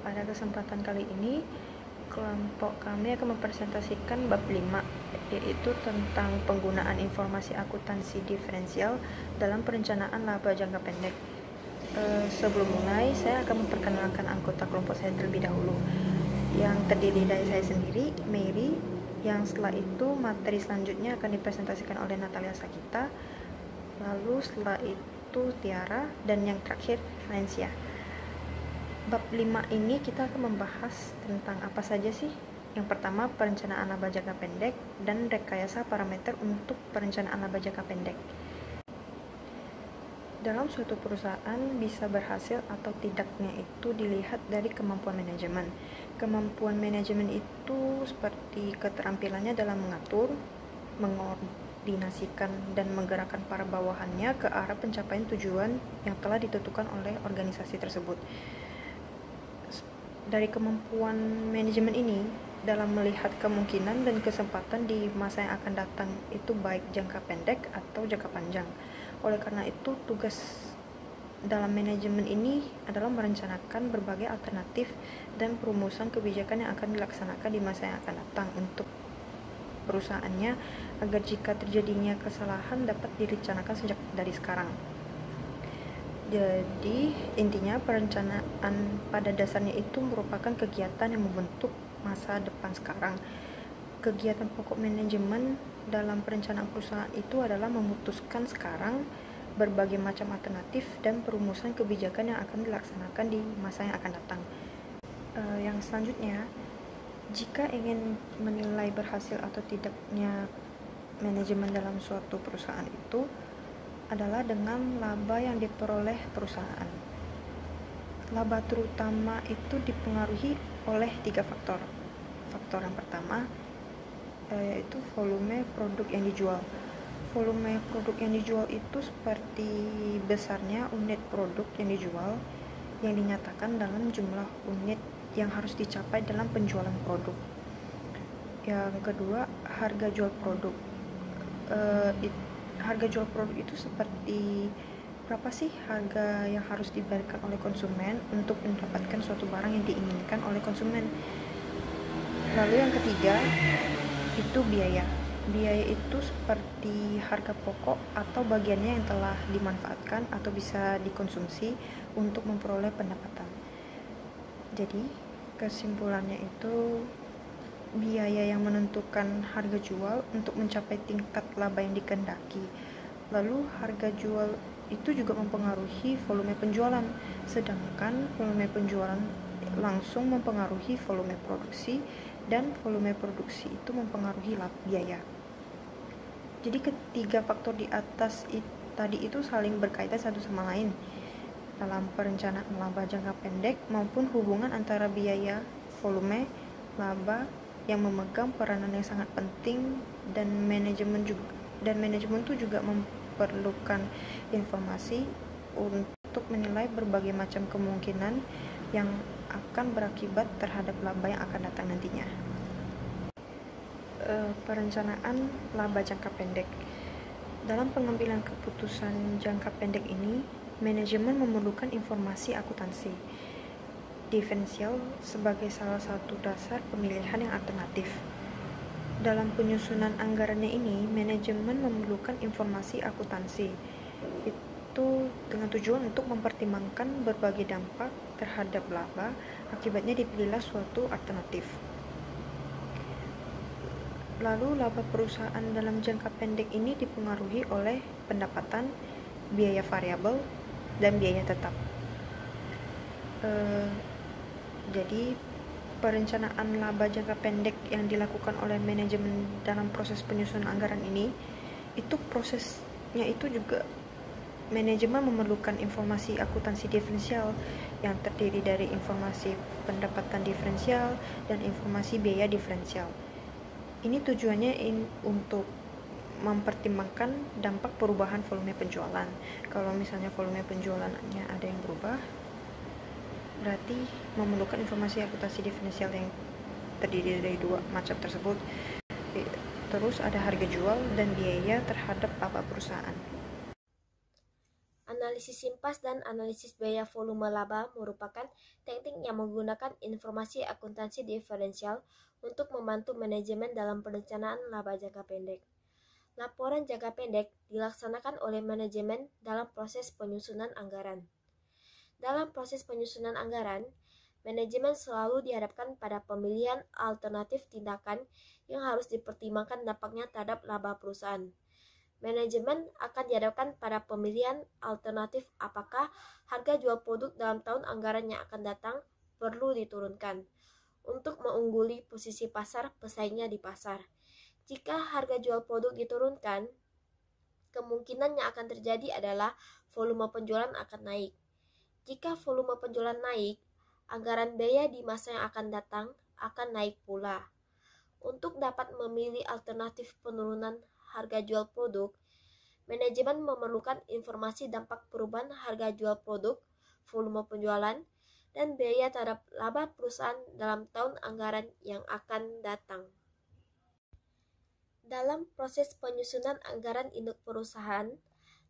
Pada kesempatan kali ini, kelompok kami akan mempresentasikan bab 5, yaitu tentang penggunaan informasi akuntansi diferensial dalam perencanaan laba jangka pendek. Sebelum mulai, saya akan memperkenalkan anggota kelompok saya terlebih dahulu, yang terdiri dari saya sendiri, Mary, yang setelah itu materi selanjutnya akan dipresentasikan oleh Natalia Sakita, lalu setelah itu Tiara, dan yang terakhir Valencia. Bab 5 ini kita akan membahas tentang apa saja sih? Yang pertama, perencanaan laba jangka pendek dan rekayasa parameter untuk perencanaan laba jangka pendek. Dalam suatu perusahaan bisa berhasil atau tidaknya itu dilihat dari kemampuan manajemen. Kemampuan manajemen itu seperti keterampilannya dalam mengatur, mengordinasikan, dan menggerakkan para bawahannya ke arah pencapaian tujuan yang telah ditentukan oleh organisasi tersebut. Dari kemampuan manajemen ini, dalam melihat kemungkinan dan kesempatan di masa yang akan datang itu baik jangka pendek atau jangka panjang. Oleh karena itu, tugas dalam manajemen ini adalah merencanakan berbagai alternatif dan perumusan kebijakan yang akan dilaksanakan di masa yang akan datang untuk perusahaannya, agar jika terjadinya kesalahan dapat direncanakan sejak dari sekarang. Jadi, intinya perencanaan pada dasarnya itu merupakan kegiatan yang membentuk masa depan sekarang. Kegiatan pokok manajemen dalam perencanaan perusahaan itu adalah memutuskan sekarang berbagai macam alternatif dan perumusan kebijakan yang akan dilaksanakan di masa yang akan datang. Yang selanjutnya, jika ingin menilai berhasil atau tidaknya manajemen dalam suatu perusahaan itu adalah dengan laba yang diperoleh perusahaan. Laba terutama itu dipengaruhi oleh 3 faktor. Faktor yang pertama yaitu volume produk yang dijual. Volume produk yang dijual itu seperti besarnya unit produk yang dijual yang dinyatakan dalam jumlah unit yang harus dicapai dalam penjualan produk. Yang kedua, harga jual produk. Harga jual produk itu seperti berapa sih harga yang harus dibayarkan oleh konsumen untuk mendapatkan suatu barang yang diinginkan oleh konsumen. Lalu yang ketiga itu biaya. Biaya itu seperti harga pokok atau bagiannya yang telah dimanfaatkan atau bisa dikonsumsi untuk memperoleh pendapatan. Jadi kesimpulannya itu biaya yang menentukan harga jual untuk mencapai tingkat laba yang dikehendaki. Lalu harga jual itu juga mempengaruhi volume penjualan, sedangkan volume penjualan langsung mempengaruhi volume produksi, dan volume produksi itu mempengaruhi biaya. Jadi ketiga faktor di atas tadi itu saling berkaitan satu sama lain dalam perencanaan laba jangka pendek maupun hubungan antara biaya, volume, laba yang memegang peranan yang sangat penting, dan manajemen itu juga memerlukan informasi untuk menilai berbagai macam kemungkinan yang akan berakibat terhadap laba yang akan datang nantinya. Perencanaan laba jangka pendek. Dalam pengambilan keputusan jangka pendek ini, manajemen memerlukan informasi akuntansi diferensial sebagai salah satu dasar pemilihan yang alternatif. Dalam penyusunan anggarannya ini, manajemen memerlukan informasi akuntansi itu dengan tujuan untuk mempertimbangkan berbagai dampak terhadap laba, akibatnya dipilihlah suatu alternatif. Lalu laba perusahaan dalam jangka pendek ini dipengaruhi oleh pendapatan, biaya variabel, dan biaya tetap. Jadi perencanaan laba jangka pendek yang dilakukan oleh manajemen dalam proses penyusunan anggaran ini, itu prosesnya itu juga manajemen memerlukan informasi akuntansi diferensial yang terdiri dari informasi pendapatan diferensial dan informasi biaya diferensial. Ini tujuannya untuk mempertimbangkan dampak perubahan volume penjualan. Kalau misalnya volume penjualannya ada yang berubah, berarti memerlukan informasi akuntansi diferensial yang terdiri dari 2 macam tersebut. Terus ada harga jual dan biaya terhadap laba perusahaan. Analisis impas dan analisis biaya volume laba merupakan teknik yang menggunakan informasi akuntansi diferensial untuk membantu manajemen dalam perencanaan laba jangka pendek. Laporan jangka pendek dilaksanakan oleh manajemen dalam proses penyusunan anggaran. Dalam proses penyusunan anggaran, manajemen selalu dihadapkan pada pemilihan alternatif tindakan yang harus dipertimbangkan dampaknya terhadap laba perusahaan. Manajemen akan dihadapkan pada pemilihan alternatif apakah harga jual produk dalam tahun anggaran yang akan datang perlu diturunkan untuk mengungguli posisi pasar pesaingnya di pasar. Jika harga jual produk diturunkan, kemungkinan yang akan terjadi adalah volume penjualan akan naik. Jika volume penjualan naik, anggaran biaya di masa yang akan datang akan naik pula. Untuk dapat memilih alternatif penurunan harga jual produk, manajemen memerlukan informasi dampak perubahan harga jual produk, volume penjualan, dan biaya terhadap laba perusahaan dalam tahun anggaran yang akan datang. Dalam proses penyusunan anggaran induk perusahaan,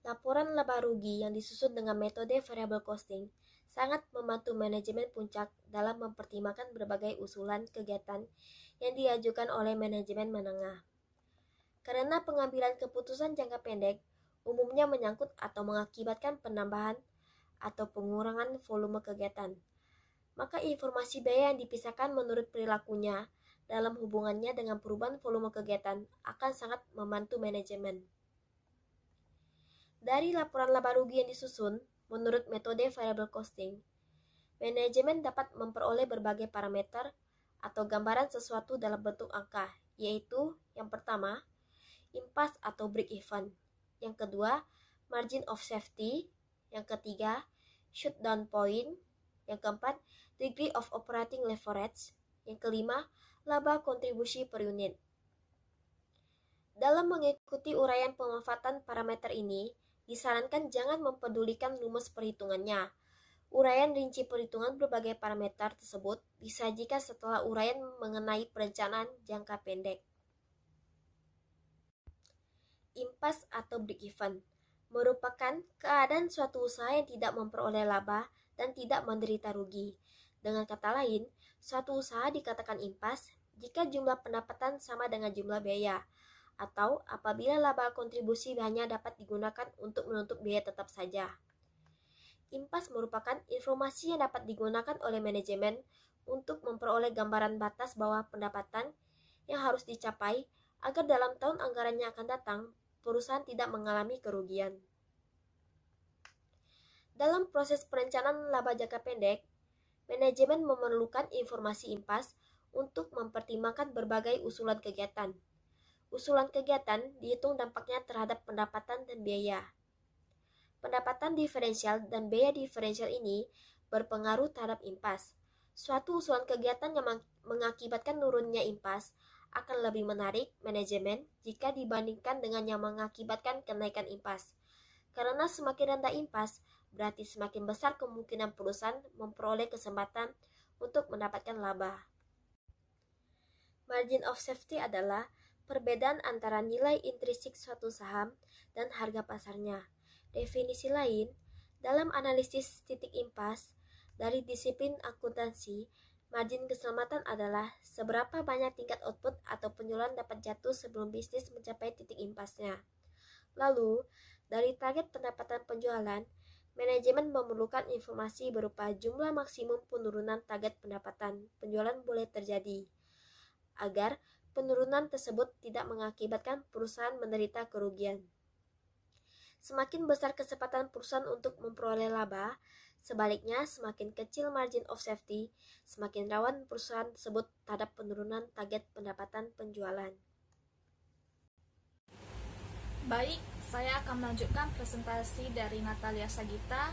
laporan laba rugi yang disusun dengan metode variable costing sangat membantu manajemen puncak dalam mempertimbangkan berbagai usulan kegiatan yang diajukan oleh manajemen menengah. Karena pengambilan keputusan jangka pendek umumnya menyangkut atau mengakibatkan penambahan atau pengurangan volume kegiatan, maka informasi biaya yang dipisahkan menurut perilakunya dalam hubungannya dengan perubahan volume kegiatan akan sangat membantu manajemen. Dari laporan laba rugi yang disusun menurut metode variable costing, manajemen dapat memperoleh berbagai parameter atau gambaran sesuatu dalam bentuk angka, yaitu yang pertama, impas atau break even, yang kedua, margin of safety, yang ketiga, shutdown point, yang keempat, degree of operating leverage, yang kelima, laba kontribusi per unit. Dalam mengikuti uraian pemanfaatan parameter ini, disarankan jangan mempedulikan rumus perhitungannya. Uraian rinci perhitungan berbagai parameter tersebut disajikan setelah uraian mengenai perencanaan jangka pendek. Impas atau break even merupakan keadaan suatu usaha yang tidak memperoleh laba dan tidak menderita rugi. Dengan kata lain, suatu usaha dikatakan impas jika jumlah pendapatan sama dengan jumlah biaya, atau apabila laba kontribusi hanya dapat digunakan untuk menutup biaya tetap saja. Impas merupakan informasi yang dapat digunakan oleh manajemen untuk memperoleh gambaran batas bawah pendapatan yang harus dicapai agar dalam tahun anggaran yang akan datang, perusahaan tidak mengalami kerugian. Dalam proses perencanaan laba jangka pendek, manajemen memerlukan informasi impas untuk mempertimbangkan berbagai usulan kegiatan. Usulan kegiatan dihitung dampaknya terhadap pendapatan dan biaya. Pendapatan diferensial dan biaya diferensial ini berpengaruh terhadap impas. Suatu usulan kegiatan yang mengakibatkan turunnya impas akan lebih menarik manajemen jika dibandingkan dengan yang mengakibatkan kenaikan impas. Karena semakin rendah impas, berarti semakin besar kemungkinan perusahaan memperoleh kesempatan untuk mendapatkan laba. Margin of safety adalah perbedaan antara nilai intrinsik suatu saham dan harga pasarnya. Definisi lain, dalam analisis titik impas dari disiplin akuntansi, margin keselamatan adalah seberapa banyak tingkat output atau penjualan dapat jatuh sebelum bisnis mencapai titik impasnya. Lalu, dari target pendapatan penjualan, manajemen memerlukan informasi berupa jumlah maksimum penurunan target pendapatan penjualan boleh terjadi, agar penurunan tersebut tidak mengakibatkan perusahaan menderita kerugian. Semakin besar kesempatan perusahaan untuk memperoleh laba, sebaliknya semakin kecil margin of safety, semakin rawan perusahaan tersebut terhadap penurunan target pendapatan penjualan. Baik, saya akan melanjutkan presentasi dari Natalia Sagita,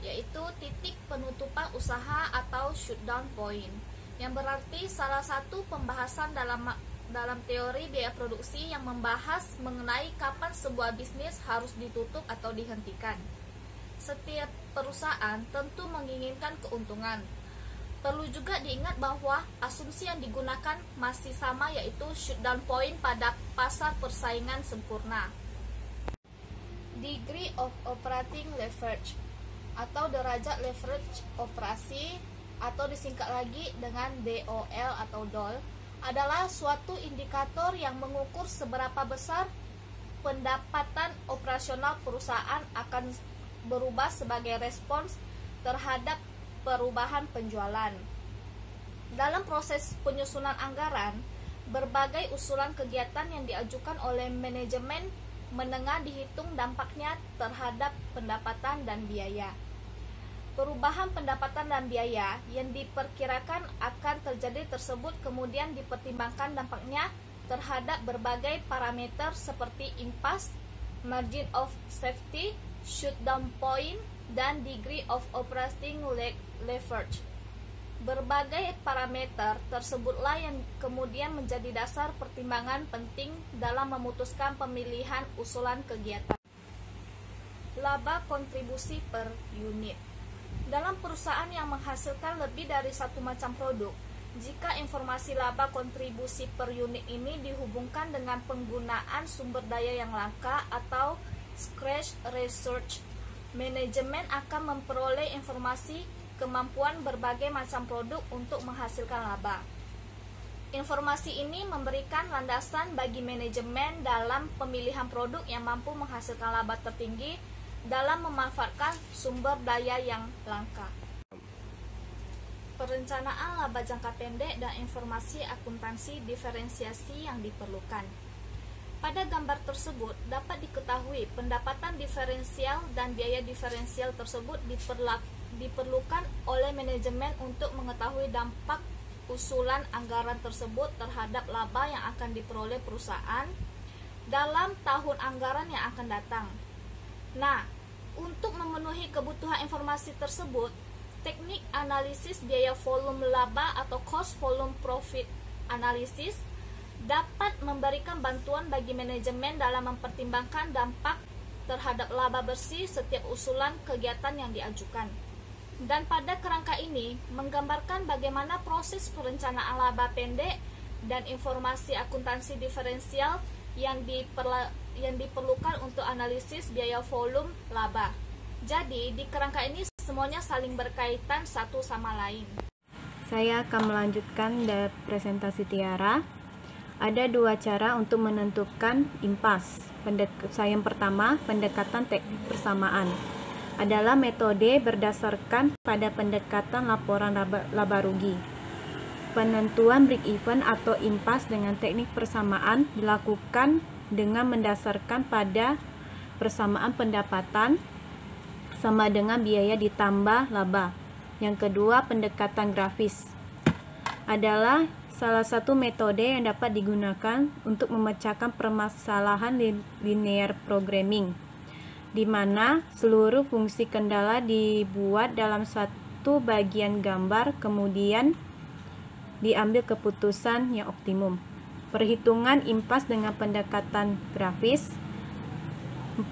yaitu titik penutupan usaha atau shutdown point, yang berarti salah satu pembahasan dalam teori biaya produksi yang membahas mengenai kapan sebuah bisnis harus ditutup atau dihentikan. Setiap perusahaan tentu menginginkan keuntungan. Perlu juga diingat bahwa asumsi yang digunakan masih sama, yaitu shutdown point pada pasar persaingan sempurna. Degree of operating leverage atau derajat leverage operasi atau disingkat lagi dengan DOL atau DOL adalah suatu indikator yang mengukur seberapa besar pendapatan operasional perusahaan akan berubah sebagai respons terhadap perubahan penjualan. Dalam proses penyusunan anggaran, berbagai usulan kegiatan yang diajukan oleh manajemen menengah dihitung dampaknya terhadap pendapatan dan biaya. Perubahan pendapatan dan biaya yang diperkirakan akan terjadi tersebut kemudian dipertimbangkan dampaknya terhadap berbagai parameter seperti impas, margin of safety, shutdown point, dan degree of operating leverage. Berbagai parameter tersebutlah yang kemudian menjadi dasar pertimbangan penting dalam memutuskan pemilihan usulan kegiatan. Laba kontribusi per unit. Dalam perusahaan yang menghasilkan lebih dari satu macam produk, jika informasi laba kontribusi per unit ini dihubungkan dengan penggunaan sumber daya yang langka atau scarce research, manajemen akan memperoleh informasi kemampuan berbagai macam produk untuk menghasilkan laba. Informasi ini memberikan landasan bagi manajemen dalam pemilihan produk yang mampu menghasilkan laba tertinggi dalam memanfaatkan sumber daya yang langka. Perencanaan laba jangka pendek dan informasi akuntansi diferensiasi yang diperlukan. Pada gambar tersebut dapat diketahui pendapatan diferensial dan biaya diferensial tersebut diperlukan oleh manajemen untuk mengetahui dampak usulan anggaran tersebut terhadap laba yang akan diperoleh perusahaan dalam tahun anggaran yang akan datang. Nah, untuk memenuhi kebutuhan informasi tersebut, teknik analisis biaya volume laba atau cost volume profit analysis dapat memberikan bantuan bagi manajemen dalam mempertimbangkan dampak terhadap laba bersih setiap usulan kegiatan yang diajukan. Dan pada kerangka ini, menggambarkan bagaimana proses perencanaan laba pendek dan informasi akuntansi diferensial yang diperlukan untuk analisis biaya volume laba. Jadi, di kerangka ini semuanya saling berkaitan satu sama lain. Saya akan melanjutkan dari presentasi Tiara. Ada dua cara untuk menentukan impas. Yang pertama, pendekatan teknik persamaan. Adalah metode berdasarkan pada pendekatan laporan laba rugi. Penentuan break even atau impas dengan teknik persamaan dilakukan dengan mendasarkan pada persamaan pendapatan sama dengan biaya ditambah laba. Yang kedua, pendekatan grafis adalah salah satu metode yang dapat digunakan untuk memecahkan permasalahan linear programming, di mana seluruh fungsi kendala dibuat dalam satu bagian gambar, kemudian diambil keputusan yang optimum. Perhitungan impas dengan pendekatan grafis.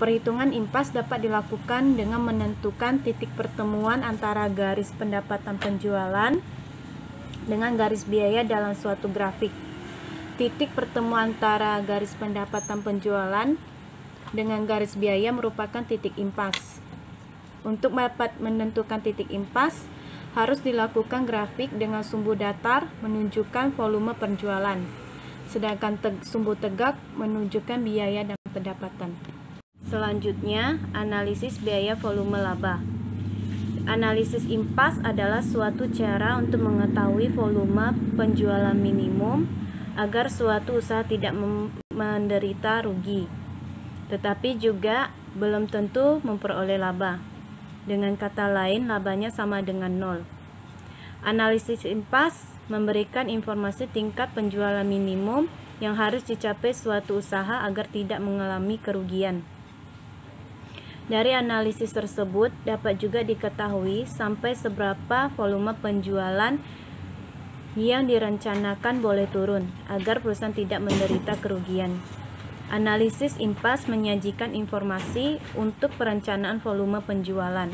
Perhitungan impas dapat dilakukan dengan menentukan titik pertemuan antara garis pendapatan penjualan dengan garis biaya dalam suatu grafik. Titik pertemuan antara garis pendapatan penjualan dengan garis biaya merupakan titik impas. Untuk dapat menentukan titik impas, harus dilakukan grafik dengan sumbu datar menunjukkan volume penjualan, sedangkan sumbu tegak menunjukkan biaya dan pendapatan. Selanjutnya, analisis biaya volume laba. Analisis impas adalah suatu cara untuk mengetahui volume penjualan minimum agar suatu usaha tidak menderita rugi, tetapi juga belum tentu memperoleh laba. Dengan kata lain, labanya sama dengan nol. Analisis impas memberikan informasi tingkat penjualan minimum yang harus dicapai suatu usaha agar tidak mengalami kerugian. Dari analisis tersebut dapat juga diketahui sampai seberapa volume penjualan yang direncanakan boleh turun agar perusahaan tidak menderita kerugian. Analisis impas menyajikan informasi untuk perencanaan volume penjualan.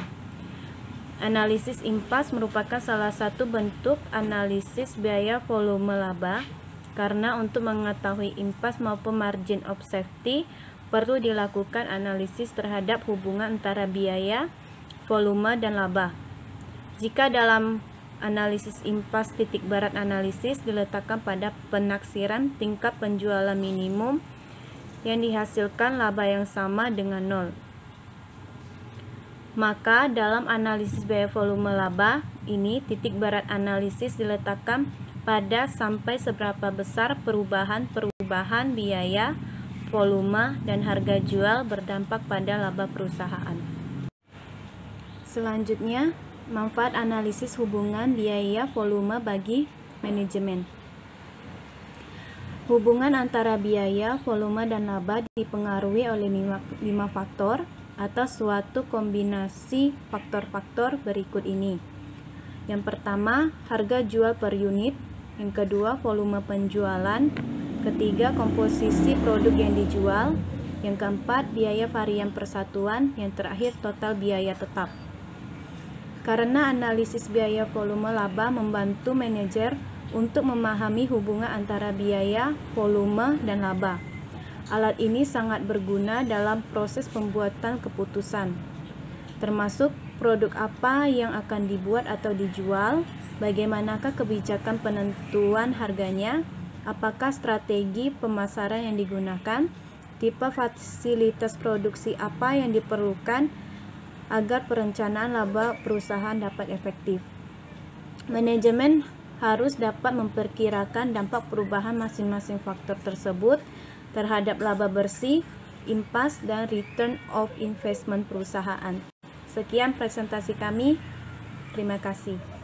Analisis impas merupakan salah satu bentuk analisis biaya volume laba karena untuk mengetahui impas maupun margin of safety perlu dilakukan analisis terhadap hubungan antara biaya, volume, dan laba. Jika dalam analisis impas titik berat analisis diletakkan pada penaksiran tingkat penjualan minimum yang dihasilkan laba yang sama dengan 0. Maka dalam analisis biaya volume laba ini titik berat analisis diletakkan pada sampai seberapa besar perubahan biaya, volume, dan harga jual berdampak pada laba perusahaan. Selanjutnya, manfaat analisis hubungan biaya volume bagi manajemen. Hubungan antara biaya, volume, dan laba dipengaruhi oleh 5 faktor atau suatu kombinasi faktor-faktor berikut ini. Yang pertama, harga jual per unit. Yang kedua, volume penjualan. Ketiga, komposisi produk yang dijual. Yang keempat, biaya varian persatuan. Yang terakhir, total biaya tetap. Karena analisis biaya volume laba membantu manajer untuk memahami hubungan antara biaya, volume, dan laba. Alat ini sangat berguna dalam proses pembuatan keputusan, termasuk produk apa yang akan dibuat atau dijual, bagaimanakah kebijakan penentuan harganya, apakah strategi pemasaran yang digunakan, tipe fasilitas produksi apa yang diperlukan agar perencanaan laba perusahaan dapat efektif. Manajemen harus dapat memperkirakan dampak perubahan masing-masing faktor tersebut terhadap laba bersih, impas, dan return of investment perusahaan. Sekian presentasi kami. Terima kasih.